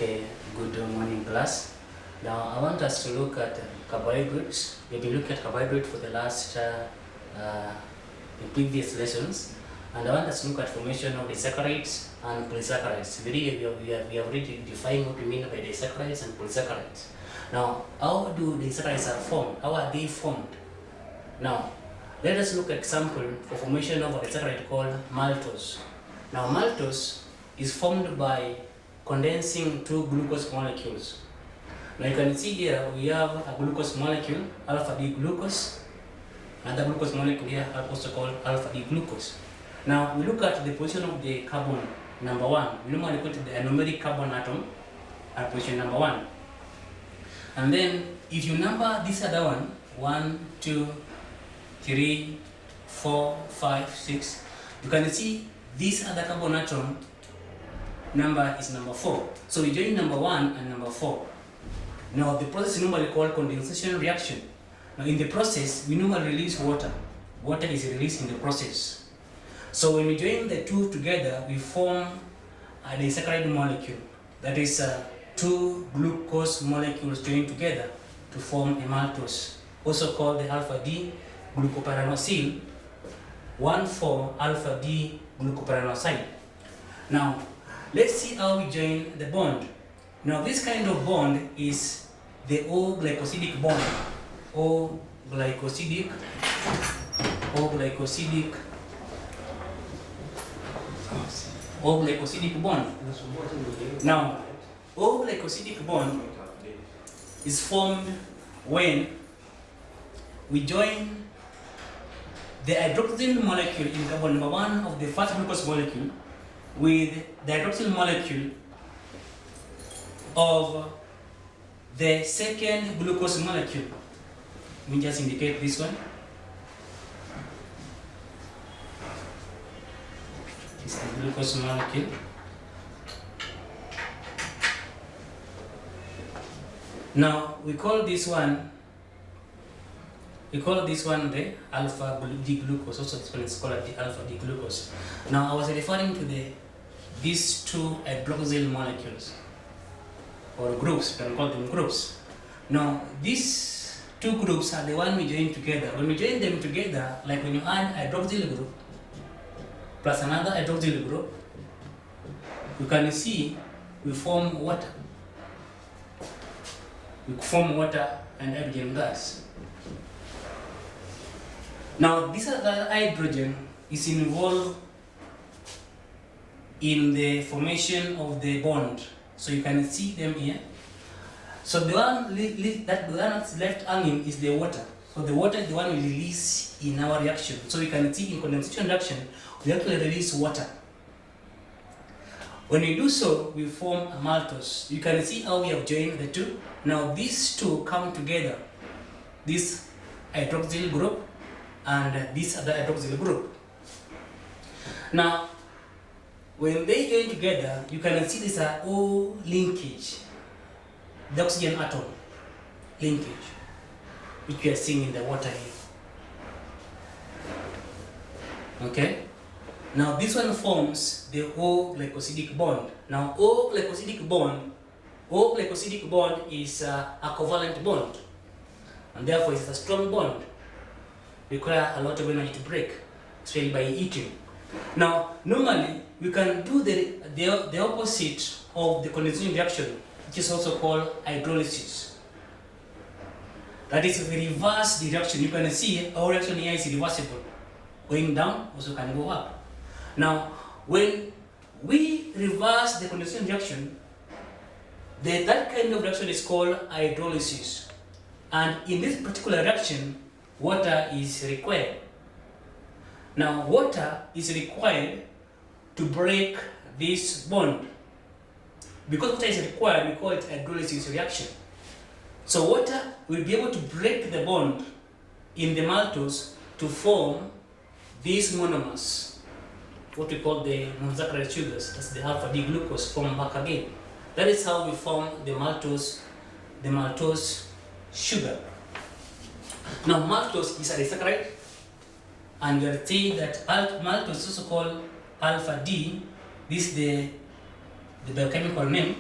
Okay, good morning class. Now I want us to look at carbohydrates. We've been looking at carbohydrates for the last in previous lessons, and I want us to look at formation of disaccharides and polysaccharides. We have already defined what we mean by disaccharides and polysaccharides. Now, how do disaccharides are formed? How are they formed? Now, let us look at example for formation of a disaccharide called maltose. Now, maltose is formed by condensing two glucose molecules. Now you can see here we have a glucose molecule, alpha D glucose, another glucose molecule here also called alpha D glucose. Now we look at the position of the carbon number 1. We normally put the anomeric carbon atom at position number 1. And then if you number this other one, 1, 2, 3, 4, 5, 6, you can see this other carbon atom number is number 4. So we join number 1 and number 4. Now the process is normally called condensation reaction. Now in the process, we normally release water. Water is released in the process. So when we join the two together, we form a disaccharide molecule. That is two glucose molecules joined together to form a maltose, also called the alpha D glucopyranosyl 1,4 alpha D glucopyranosyl. Now let's see how we join the bond. Now this kind of bond is the O-glycosidic bond. O-glycosidic bond. Now, O-glycosidic bond is formed when we join the hydroxyl molecule in carbon number 1 of the first glucose molecule with the hydroxyl molecule of the second glucose molecule. Let me just indicate this one. It's the glucose molecule. Now we call this one the alpha D glucose. Also this one is called the alpha D glucose. Now I was referring to these two hydroxyl molecules, or groups, you can call them groups. Now these two groups are the one we join together. When we join them together, like when you add hydroxyl group plus another hydroxyl group, you can see we form water. We form water and hydrogen gas. Now this other hydrogen is involved in the formation of the bond. So you can see them here. So the one that's left hanging is the water. So the water is the one we release in our reaction. So you can see in condensation reaction, we actually release water. When we do so, we form a maltose. You can see how we have joined the two. Now these two come together, this hydroxyl group and this other hydroxyl group. Now when they join together, you can see this O linkage, the oxygen atom linkage, which we are seeing in the water here. Okay? Now this one forms the O-glycosidic bond. Now O-glycosidic bond is a covalent bond, and therefore it's a strong bond. Require a lot of energy to break, especially by eating. Now normally we can do the opposite of the condensation reaction, which is also called hydrolysis. That is, we reverse the reaction. You can see our reaction here is reversible. Going down also can go up. Now, when we reverse the condensation reaction, that kind of reaction is called hydrolysis. And in this particular reaction, water is required. Now, water is required to break this bond. Because water is required, we call it hydrolysis reaction. So water will be able to break the bond in the maltose to form these monomers, what we call the monosaccharide sugars. That's the alpha D glucose formed back again. That is how we form the maltose sugar. Now maltose is a disaccharide, and we are saying that maltose is also called alpha D. This is the biochemical name.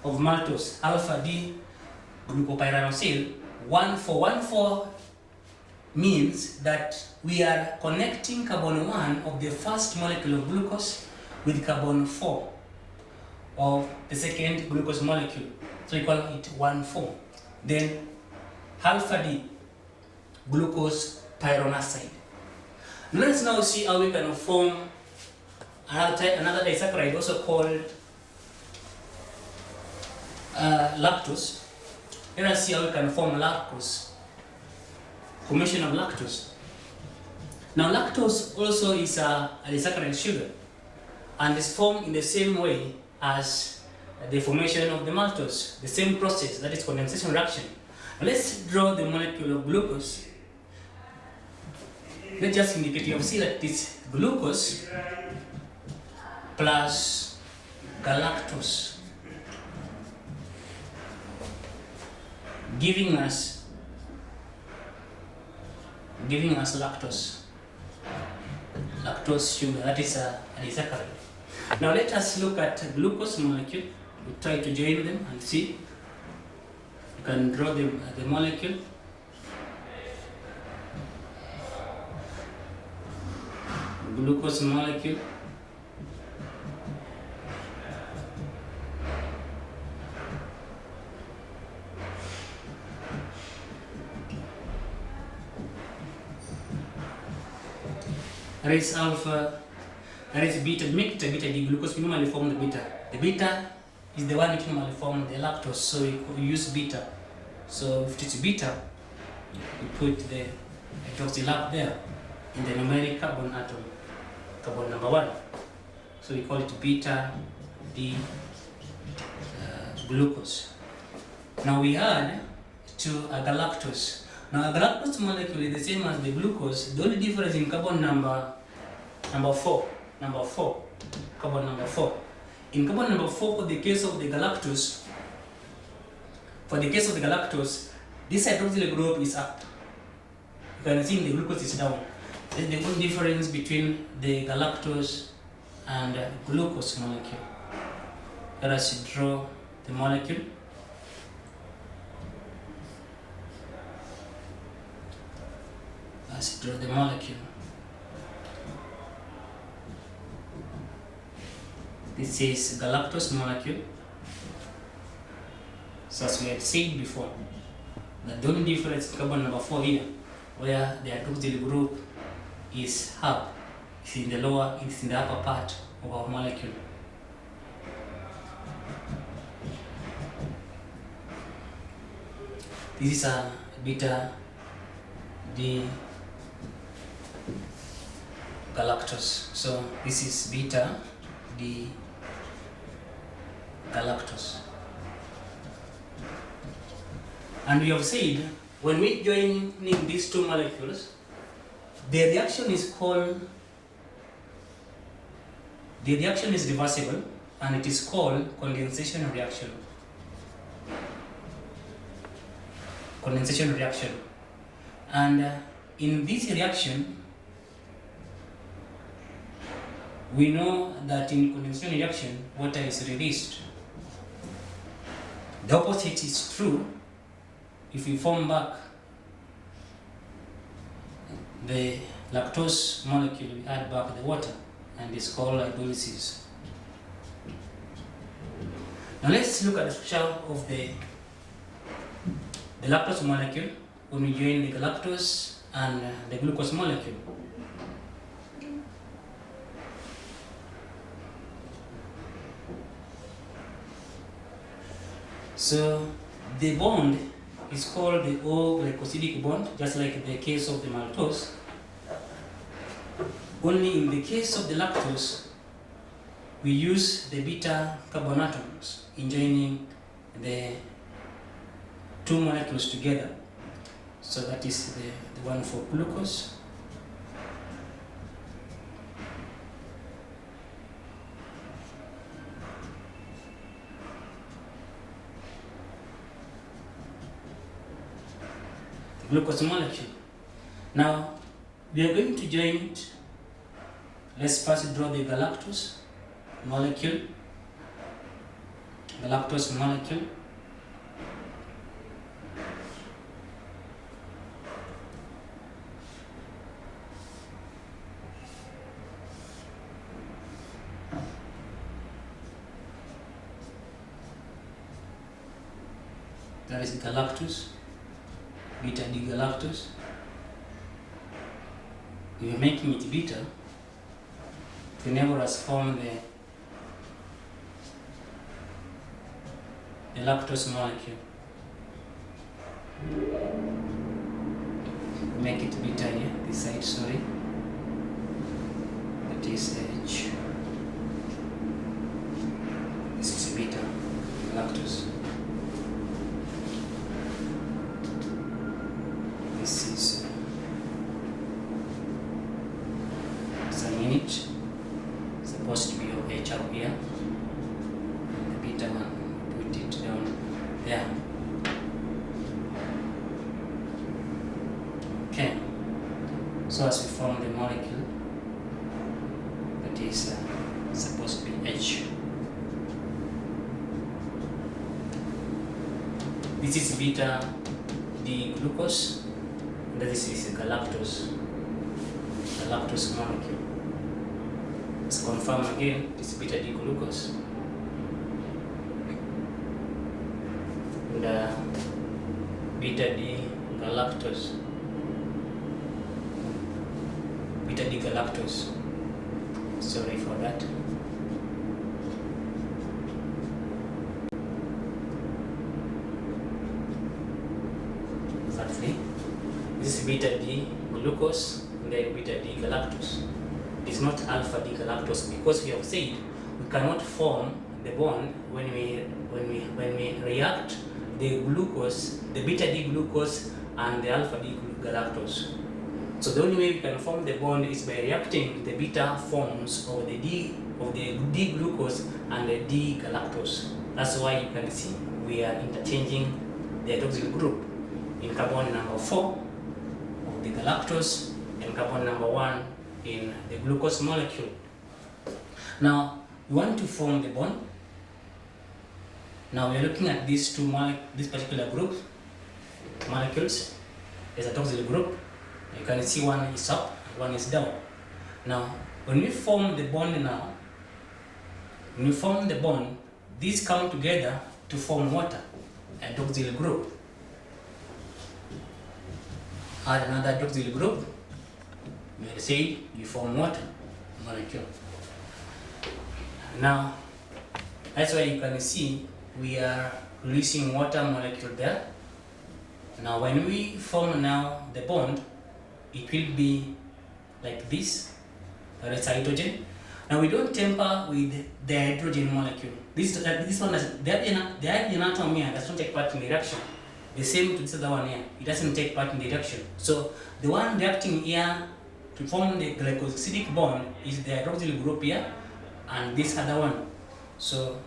of maltose, alpha D glucopyranosyl, 1,4,1,4 means that we are connecting carbon 1 of the first molecule of glucose with carbon 4 of the second glucose molecule. So we call it 1,4. Then alpha D glucose pyranoside. Let's now see how we can form another disaccharide also called lactose. Let us see how we can form lactose. Formation of lactose. Now lactose also is a disaccharide sugar and is formed in the same way as the formation of the maltose, the same process, that is condensation reaction. Now let's draw the molecule of glucose. Let's just indicate, you see that it's glucose plus galactose, giving us lactose sugar, that is a disaccharide. Now let us look at glucose molecule. We try to join them and see. You can draw the molecule. Glucose molecule. There is alpha, there is beta. To make it a beta D glucose, we normally form the beta. The beta is the one which normally forms the lactose, so we use beta. So if it's beta, we put the hydroxyl up there in the numeric carbon atom, carbon number 1. So we call it beta D glucose. Now we add to a galactose. Now a galactose molecule is the same as the glucose. The only difference in carbon number 4. Carbon number 4. In carbon number 4, for the case of the galactose, this hydroxyl group is up. You can see the glucose is down. That's the only difference between the galactose and glucose molecule. Let us draw the molecule. Let's draw the molecule. This is galactose molecule. So as we had said before, the only difference in carbon number 4 here, where the hydroxyl group is up, it's in the upper part of our molecule. This is a beta D galactose. So this is beta D galactose. And we have said when we join these two molecules, the reaction is reversible and it is called condensation reaction. And in this reaction, we know that in condensation reaction, water is released. The opposite is true if we form back the lactose molecule, we add back the water, and it's called hydrolysis. Now let's look at the structure of the lactose molecule when we join the galactose and the glucose molecule. So the bond is called the O-glycosidic bond, just like the case of the maltose. Only in the case of the lactose, we use the beta carbon atoms in joining the two molecules together. So that is the one for glucose. The glucose molecule. Now, we are going to join it. Let's first draw the galactose molecule. galactose molecule. That is galactose, beta D galactose. We are making it beta to enable us form the lactose molecule. Make it beta here, this side, sorry. That is H. This is beta lactose. This is some unit supposed to be of H up here. The beta one, put it down there. Okay, so as we form the molecule that is supposed to be H. This is beta D glucose, and this is galactose, the lactose molecule. Let's confirm again, this is beta D glucose. And beta D galactose. Beta D galactose. Sorry for that. Exactly. This is beta D glucose and then beta D galactose. It is not alpha D galactose because we have said we cannot form the bond when we react the glucose, the beta D glucose and the alpha D galactose. So the only way we can form the bond is by reacting the beta forms of the D glucose and the D galactose. That's why you can see we are interchanging the hydroxyl group in carbon number 4 of the galactose and carbon number 1 in the glucose molecule. Now we want to form the bond. Now we are looking at these this particular group molecules. There's a hydroxyl group. You can see one is up, one is down. Now, when we form the bond these come together to form water, a hydroxyl group. Add another hydroxyl group, we say you form water molecule. Now, that's why you can see we are releasing water molecule there. Now, when we form now the bond, it will be like this. That is hydrogen. Now we don't tamper with the hydrogen molecule. This one has the hydrogen atom here does not take part in the reaction. The same to this other one here. It doesn't take part in the reaction. So the one reacting here to form the glycosidic bond is the hydroxyl group here and this other one. So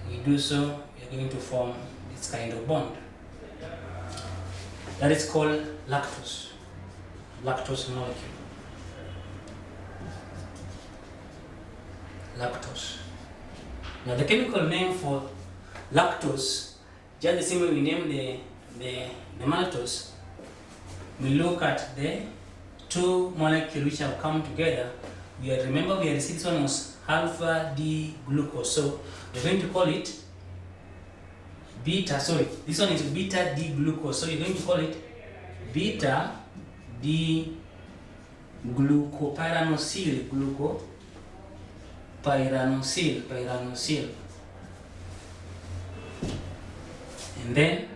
we do so, we are going to form this kind of bond. That is called lactose molecule. Lactose. Now the chemical name for lactose, just the same way we name the maltose, we look at the two molecules which have come together. Remember we had said this one was alpha D glucose, so we're going to call it this one is beta D glucose, so you're going to call it beta D glucopyranosyl. And then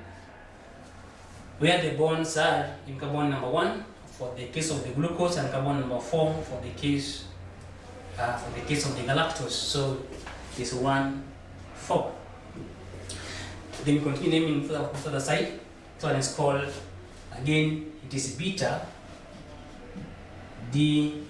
where the bonds are in carbon number 1 for the case of the glucose and carbon number 4 for the case of the galactose. So it's 1, 4. Then we continue naming for the side. So it's called, again, it is beta D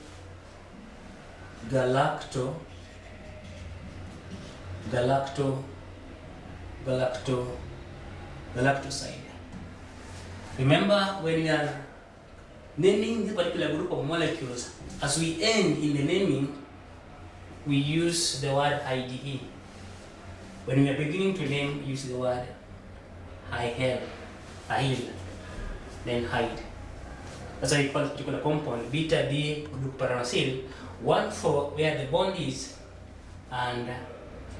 galactoside. Remember, when we are naming this particular group of molecules, as we end in the naming, we use the word IDE. When we are beginning to name, use the word hyle, then hide. That's why we call it particular compound beta D glucopyranosyl 1,4, where the bond is, and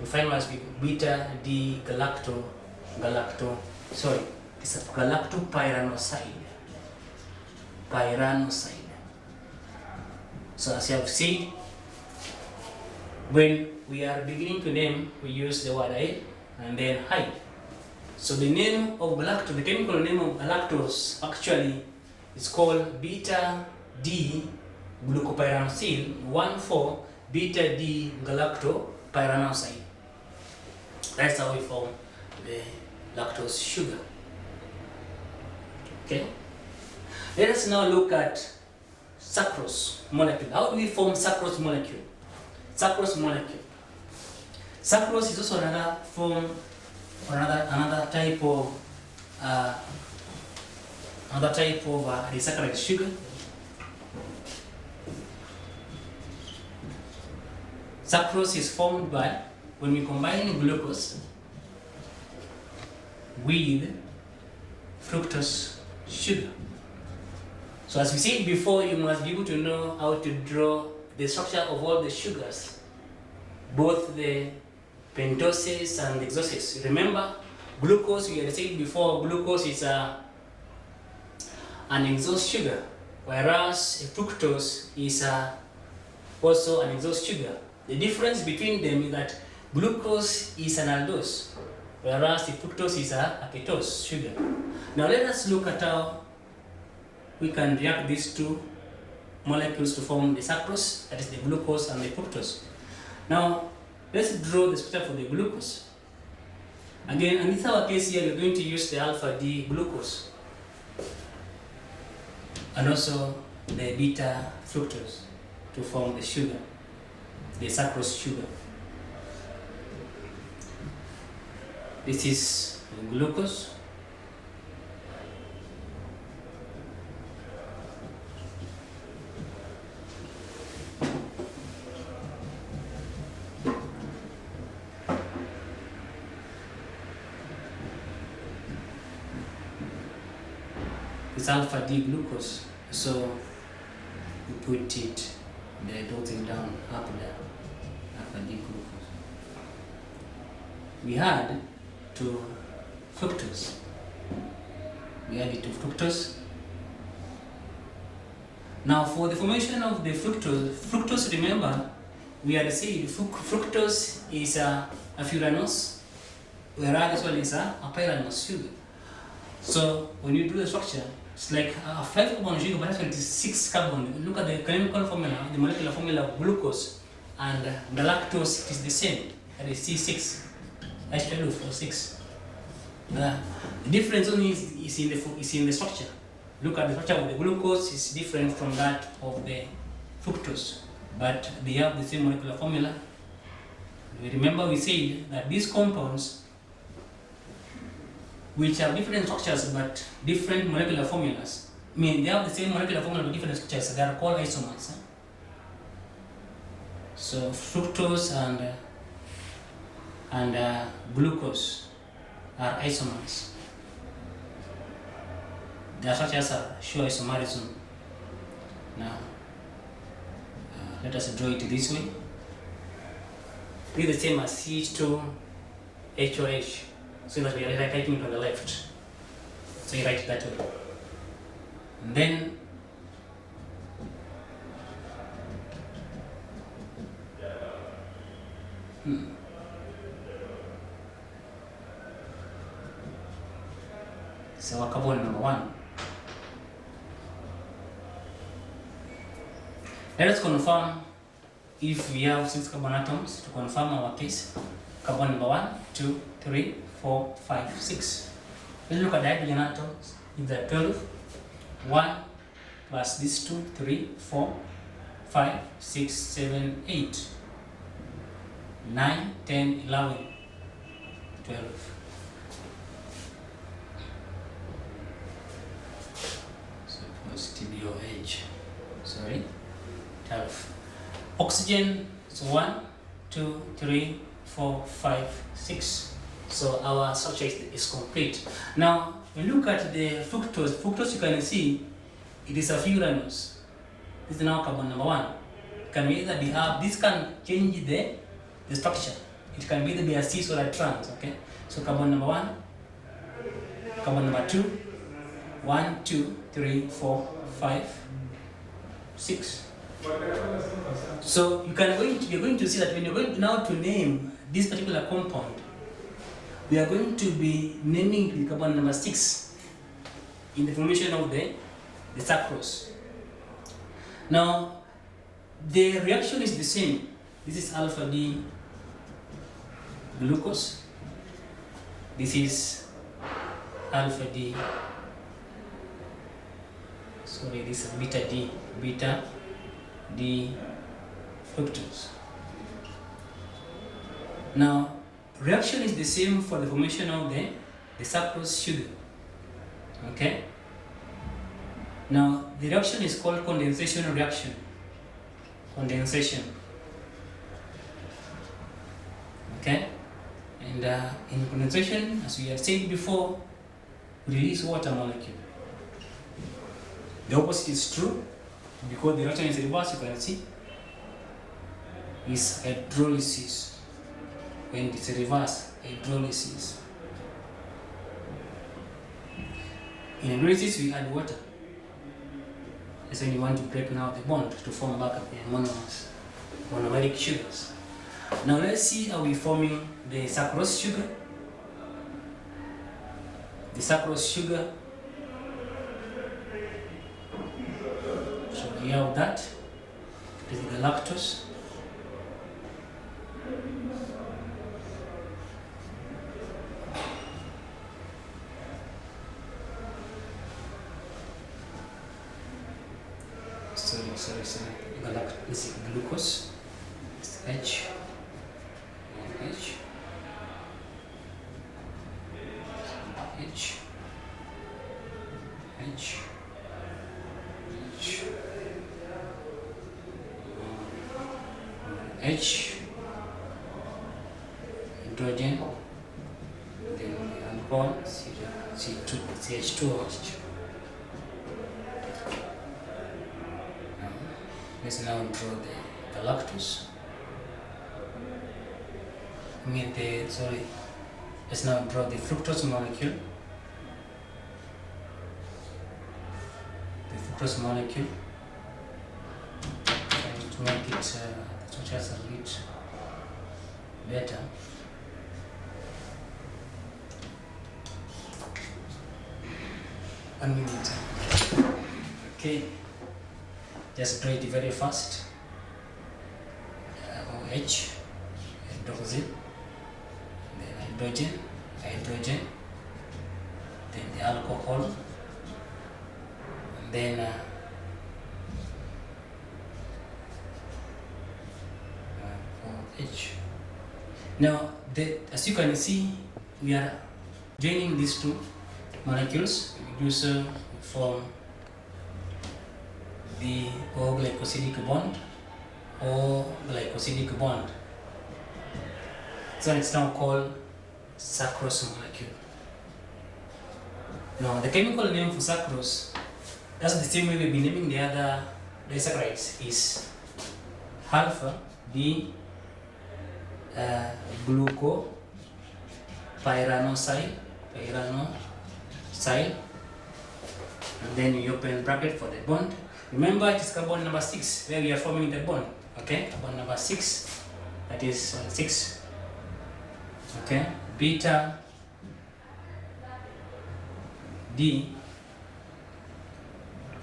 we find as beta D galactopyranoside. So as you have seen, when we are beginning to name, we use the word I and then hide. So the name of galactose, the chemical name of galactose actually is called beta D glucopyranosyl 1,4 beta D galactopyranoside. That's how we form the lactose sugar. Okay. Let us now look at sucrose molecule. How do we form sucrose molecule? Sucrose is also another form, or another type of disaccharide sugar. Sucrose is formed by when we combine glucose with fructose sugar. So as we said before, you must be able to know how to draw the structure of all the sugars, both the pentoses and the hexoses. Remember, glucose, we had said before, glucose is an exhaust sugar, whereas fructose is also an exhaust sugar. The difference between them is that glucose is an aldose, whereas the fructose is a ketose sugar. Now let us look at how we can react these two molecules to form the sucrose, that is the glucose and the fructose. Now let's draw the structure for the glucose. Again, in this our case here, we're going to use the alpha D glucose and also the beta fructose to form the sugar, the sucrose sugar. This is the glucose. It's alpha D glucose, so we put it, the dotting down up there, alpha D glucose. We add to fructose. We add it to fructose. Now for the formation of the fructose, remember, we had said fructose is a furanose, whereas this one is a pyranose sugar. So when you do the structure, it's like a 5 carbon sugar, but actually it is 6 carbon. Look at the chemical formula, the molecular formula of glucose and galactose, it is the same. That is C6, H12 or 6. The difference only is in the structure. Look at the structure of the glucose is different from that of the fructose, but they have the same molecular formula. Remember we said that these compounds, which have different structures but different molecular formulas, I mean they have the same molecular formula but different structures, they are called isomers. So fructose and glucose are isomers. Their structures are sure isomerism. Now let us draw it this way. This is the same as CH2HOH. So that we are writing it on the left. So you write it that way. And then so our carbon number 1. Let us confirm if we have 6 carbon atoms to confirm our case. Carbon number 1, 2, 3, 4, 5, 6. Let's look at the hydrogen atoms. If there are 12, 1 plus these 2, 3, 4, 5, 6, 7, 8, 9, 10, 11, 12. So positive OH. Sorry. 12. Oxygen is 1, 2, 3, 4, 5, 6. So our structure is complete. Now, when you look at the fructose you can see it is a furanose. This is now carbon number 1. It can either be up, this can change the structure. It can either be a cis or a trans, okay? So carbon number 1, carbon number 2, 1, 2, 3, 4, 5, 6. So you're going to see that when you're going now to name this particular compound, we are going to be naming the carbon number 6 in the formation of the sucrose. Now the reaction is the same. This is alpha D glucose. This is alpha D. Sorry, this is beta D fructose. Now reaction is the same for the formation of the sucrose sugar. Okay. Now the reaction is called condensation reaction. Condensation. Okay. And in condensation, as we have said before, we release water molecule. The opposite is true because the reaction is reversed. You can see is hydrolysis. When it's reverse, hydrolysis. In hydrolysis, we add water. That's when you want to break now the bond to form back up the monomers, monomeric sugars. Now let's see how we forming the sucrose sugar. The sucrose sugar. So we have that. This is the lactose. Sorry. This is glucose. It's H. H. H. H. H. H. Hydrogen. Then alcohol. C2. CH2OH. Let's now draw the lactose. Let's now draw the fructose molecule. The fructose molecule. Trying to make it the structures a bit better. One minute. Okay. Just draw it very fast. OH, hydroxyl, then hydrogen, then the alcohol, and then OH. Now, as you can see, we are joining these two molecules. We do form the O-glycosidic bond, O-glycosidic bond. So it's now called sucrose molecule. Now the chemical name for sucrose, that's the same way we've been naming the other disaccharides, is alpha D glucopyranoside, and then you open bracket for the bond. Remember, it is carbon number 6 where we are forming the bond. Okay, carbon number 6, that is 6. Okay, beta D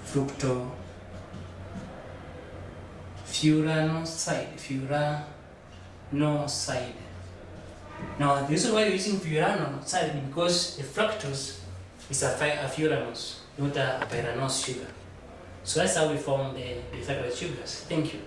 furanocide. Now the reason why we're using furanocide is because the fructose is a furanose, not a pyranose sugar. So that's how we form the disaccharides sugars. Thank you.